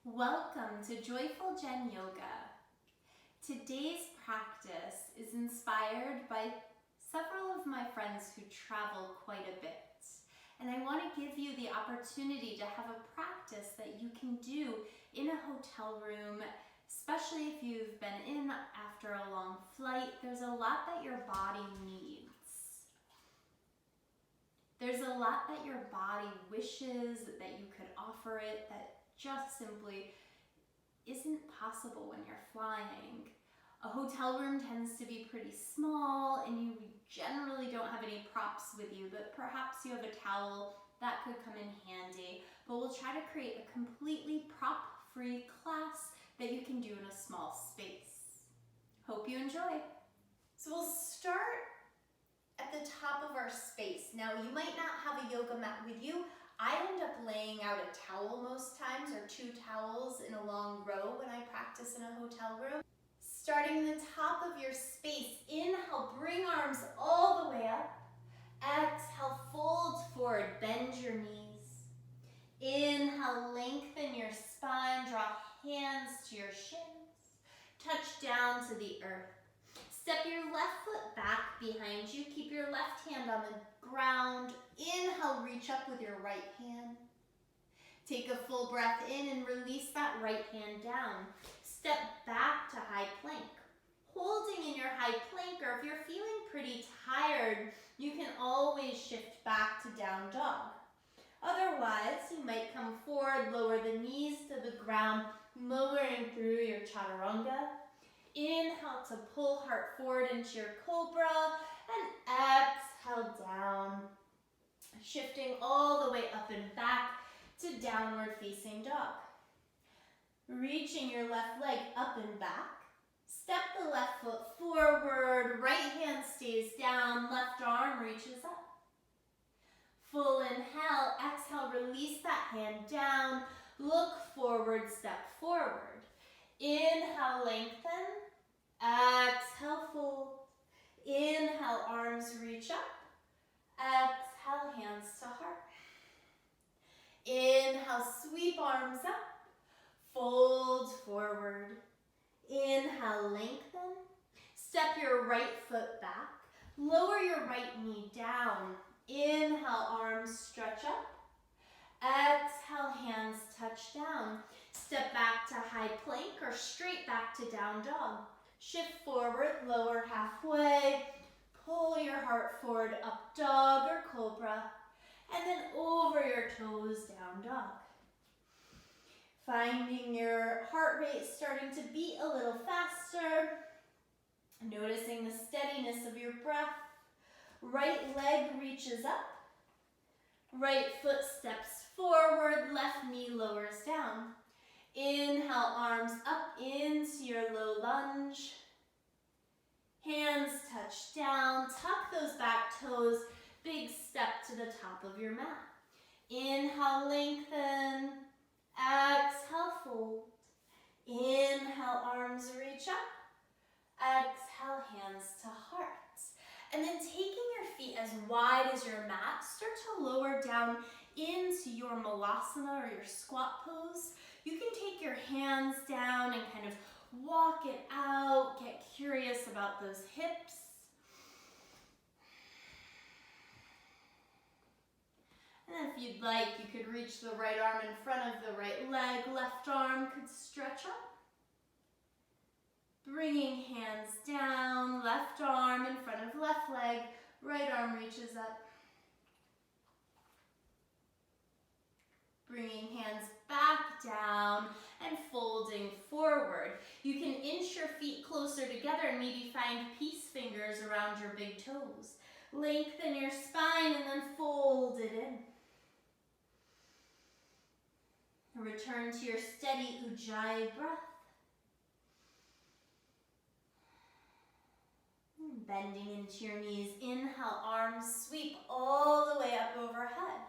Welcome to Joyful Jen Yoga. Today's practice is inspired by several of my friends who travel quite a bit. And I want to give you the opportunity to have a practice that you can do in a hotel room, especially if you've been in after a long flight. There's a lot that your body needs. There's a lot that your body wishes that you could offer it that just simply isn't possible when you're flying. A hotel room tends to be pretty small and you generally don't have any props with you, but perhaps you have a towel that could come in handy. But we'll try to create a completely prop-free class that you can do in a small space. Hope you enjoy. So we'll start at the top of our space. Now you might not have a yoga mat with you. I end up laying out a towel most times, or two towels in a long row when I practice in a hotel room. Starting in the top of your space, inhale, bring arms all the way up. Exhale, fold forward, bend your knees. Inhale, lengthen your spine, draw hands to your shins. Touch down to the earth. Step your left foot back behind you. Keep your left hand on the ground. Inhale, reach up with your right hand. Take a full breath in and release that right hand down. Step back to high plank. Holding in your high plank, or if you're feeling pretty tired, you can always shift back to down dog. Otherwise, you might come forward, lower the knees to the ground, lowering through your chaturanga. Inhale to pull heart forward into your cobra, and exhale down. Shifting all the way up and back to downward facing dog. Reaching your left leg up and back. Step the left foot forward, right hand stays down, left arm reaches up. Full inhale, exhale, release that hand down, look forward, step forward. Inhale, lengthen. Exhale, fold. Inhale, arms reach up. Exhale, hands to heart. Inhale, sweep arms up. Fold forward. Inhale, lengthen. Step your right foot back. Lower your right knee down. Inhale, arms stretch up. Exhale, hands touch down. Step back to high plank or straight back to down dog. Shift forward, lower halfway. Pull your heart forward, up dog or cobra. And then over your toes, down dog. Finding your heart rate starting to beat a little faster. Noticing the steadiness of your breath. Right leg reaches up. Right foot steps forward, left knee lowers down. Inhale, arms up into your low lunge. Hands touch down, tuck those back toes, big step to the top of your mat. Inhale, lengthen. Exhale, fold. Inhale, arms reach up. Exhale, hands to heart. And then taking your feet as wide as your mat, start to lower down into your malasana or your squat pose. You can take your hands down and kind of walk it out, get curious about those hips. And if you'd like, you could reach the right arm in front of the right leg, left arm could stretch up. Bringing hands down, left arm in front of left leg, right arm reaches up. Bringing hands back down and folding forward. You can inch your feet closer together and maybe find peace fingers around your big toes. Lengthen your spine and then fold it in. Return to your steady Ujjayi breath. Bending into your knees. Inhale, arms sweep all the way up overhead.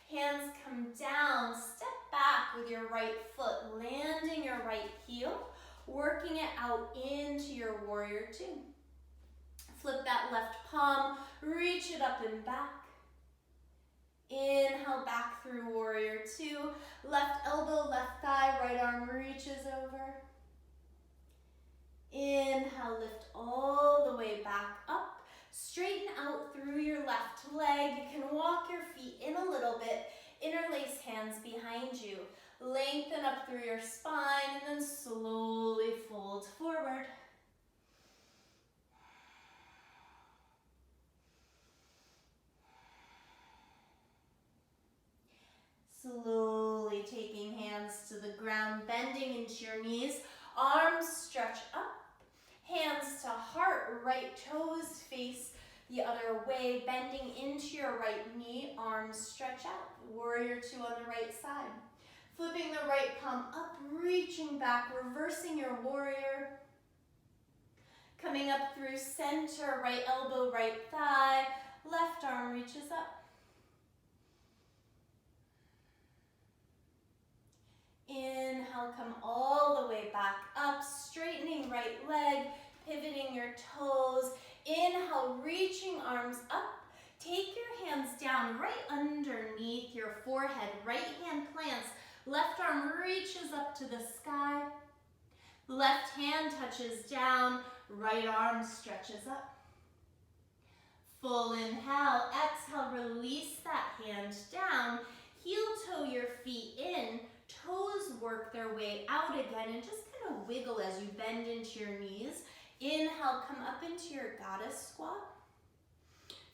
Hands come down, step back with your right foot, landing your right heel, working it out into your warrior two. Flip that left palm, reach it up and back. Inhale, back through warrior two. Left elbow, left thigh, right arm reaches over. Inhale, lift all the way back up. Straighten out through your left leg. You can walk your feet in a little bit. Interlace hands behind you. Lengthen up through your spine and then slowly fold forward. Slowly taking hands to the ground, bending into your knees. Arms stretch up. Hands to heart, right toes face the other way, bending into your right knee, arms stretch out. Warrior two on the right side. Flipping the right palm up, reaching back, reversing your warrior. Coming up through center, right elbow, right thigh, left arm reaches up. Inhale, come all the way back up, straightening right leg, pivoting your toes. Inhale, reaching arms up. Take your hands down right underneath your forehead. Right hand plants, left arm reaches up to the sky. Left hand touches down, right arm stretches up. Full inhale, exhale, release that hand down. Heel toe your feet in. Toes work their way out again and just kind of wiggle as you bend into your knees. Inhale, come up into your goddess squat.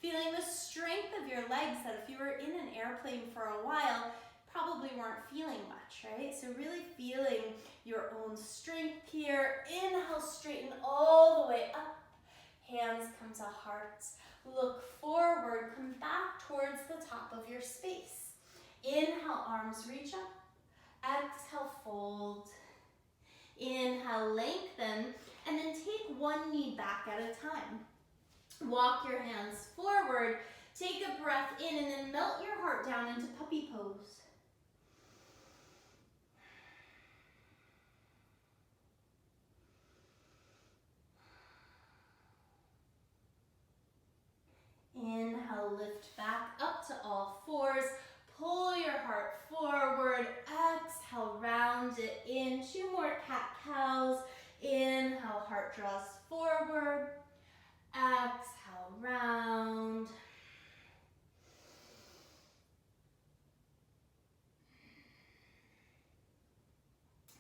Feeling the strength of your legs that if you were in an airplane for a while, probably weren't feeling much, right? So really feeling your own strength here. Inhale, straighten all the way up. Hands come to hearts. Look forward, come back towards the top of your space. Inhale, arms reach up. Exhale, fold. Inhale, lengthen, and then take one knee back at a time. Walk your hands forward, take a breath in, and then melt your heart down into puppy pose. Inhale, lift back up to all fours. Pull your heart forward. Exhale, round it in. 2 more cat-cows. Inhale, heart draws forward. Exhale, round.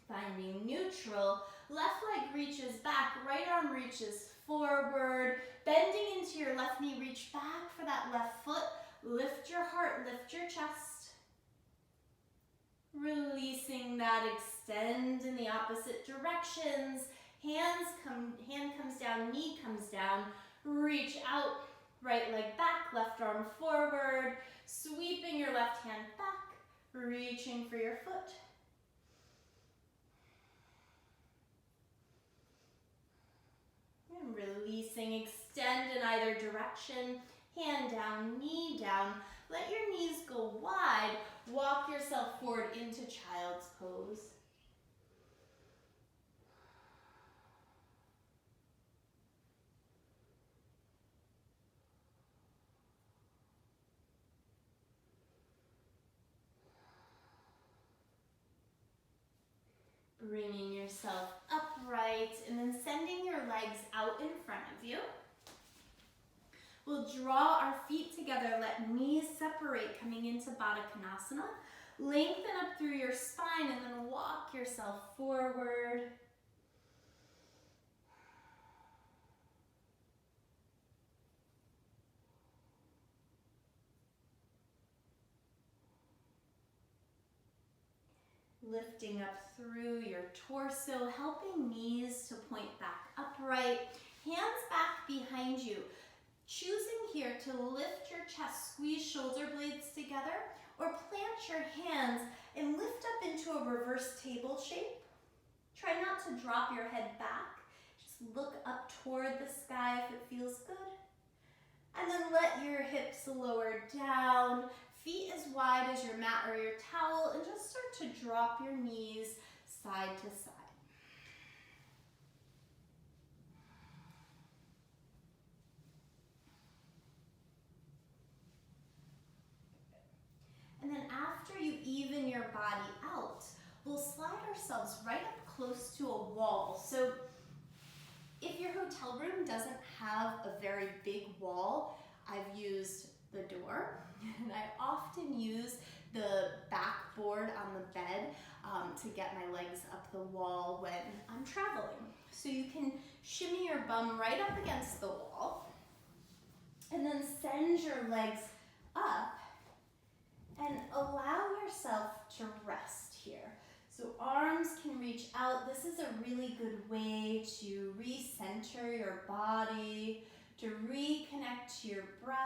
Finding neutral. Left leg reaches back. Right arm reaches forward. Bending into your left knee, reach back for that left foot. Lift your heart, lift your chest. Releasing that, extend in the opposite directions. Hand comes down, knee comes down. Reach out, right leg back, left arm forward. Sweeping your left hand back, reaching for your foot. And releasing, extend in either direction. Hand down, knee down. Let your knees go wide. Walk yourself forward into child's pose. Bringing yourself upright and then sending your legs out in front of you. We'll draw our feet together, let knees separate, coming into Baddha Konasana. Lengthen up through your spine and then walk yourself forward. Lifting up through your torso, helping knees to point back upright. Hands back behind you. Choosing here to lift your chest, squeeze shoulder blades together, or plant your hands and lift up into a reverse table shape. Try not to drop your head back. Just look up toward the sky if it feels good. And then let your hips lower down, feet as wide as your mat or your towel, and just start to drop your knees side to side. even your body out, we'll slide ourselves right up close to a wall. So if your hotel room doesn't have a very big wall, I've used the door, and I often use the backboard on the bed to get my legs up the wall when I'm traveling. So you can shimmy your bum right up against the wall, and then send your legs up and allow yourself to rest here. So arms can reach out. This is a really good way to recenter your body, to reconnect to your breath,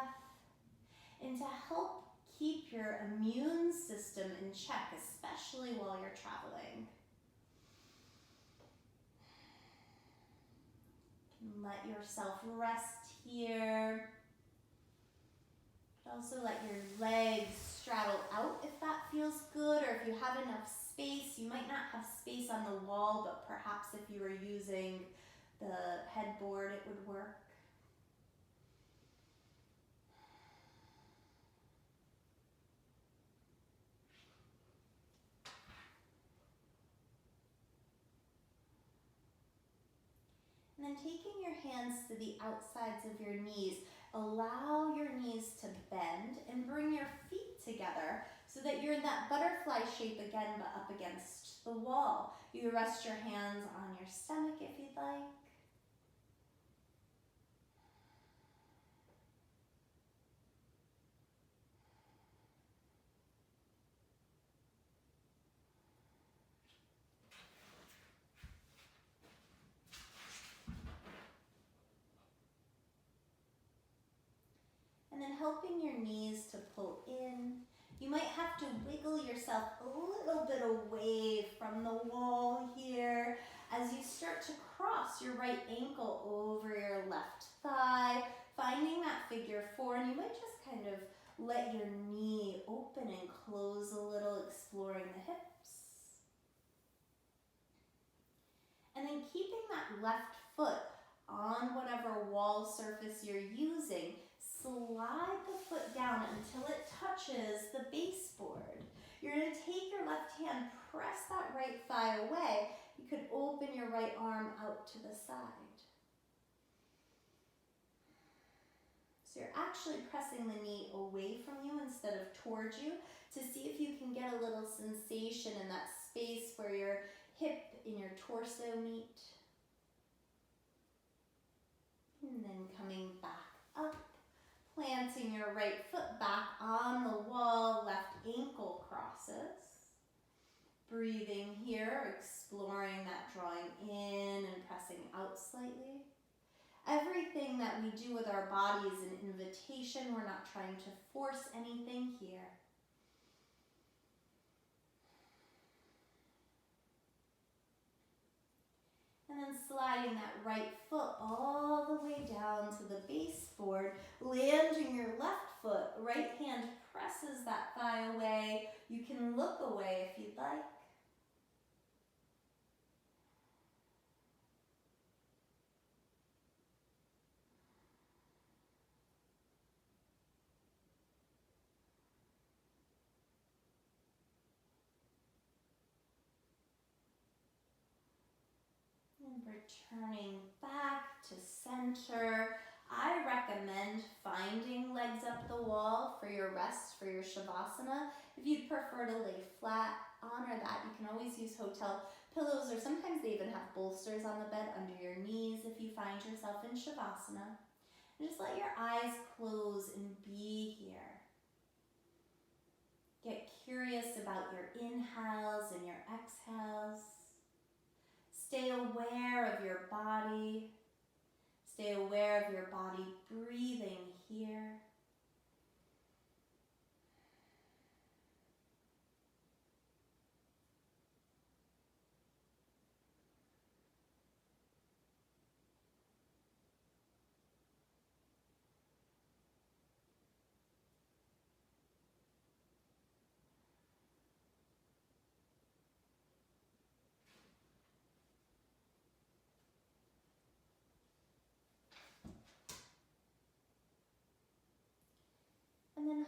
and to help keep your immune system in check, especially while you're traveling. You can let yourself rest here. Also let your legs straddle out if that feels good, or if you have enough space. You might not have space on the wall, but perhaps if you were using the headboard, it would work. And then taking your hands to the outsides of your knees, allow your knees to bend and bring your feet together so that you're in that butterfly shape again, but up against the wall. You rest your hands on your stomach if you'd like. And then helping your knees to pull in. You might have to wiggle yourself a little bit away from the wall here as you start to cross your right ankle over your left thigh, finding that figure four, and you might just kind of let your knee open and close a little, exploring the hips. And then keeping that left foot on whatever wall surface you're using, slide the foot down until it touches the baseboard. You're going to take your left hand, press that right thigh away. You could open your right arm out to the side. So you're actually pressing the knee away from you instead of towards you to see if you can get a little sensation in that space where your hip and your torso meet. And then coming back up. Planting your right foot back on the wall, left ankle crosses. Breathing here, exploring that drawing in and pressing out slightly. Everything that we do with our body is an invitation. We're not trying to force anything here. And then sliding that right foot all the way down to the baseboard, landing your left foot, right hand presses that thigh away. You can look away if you'd like. And returning back to center. I recommend finding legs up the wall for your rest, for your Shavasana. If you'd prefer to lay flat, honor that. You can always use hotel pillows, or sometimes they even have bolsters on the bed under your knees if you find yourself in Shavasana. And just let your eyes close and be here. Get curious about your inhales and your exhales. Stay aware of your body. Stay aware of your body breathing here.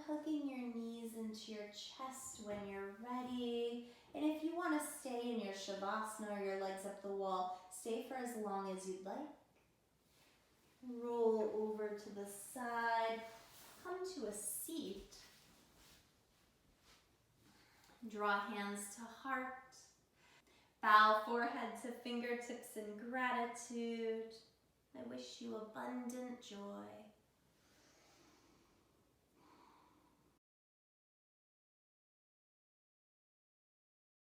hugging your knees into your chest when you're ready. And if you want to stay in your Shavasana or your legs up the wall, stay for as long as you'd like. Roll over to the side, come to a seat. Draw hands to heart. Bow forehead to fingertips in gratitude. I wish you abundant joy.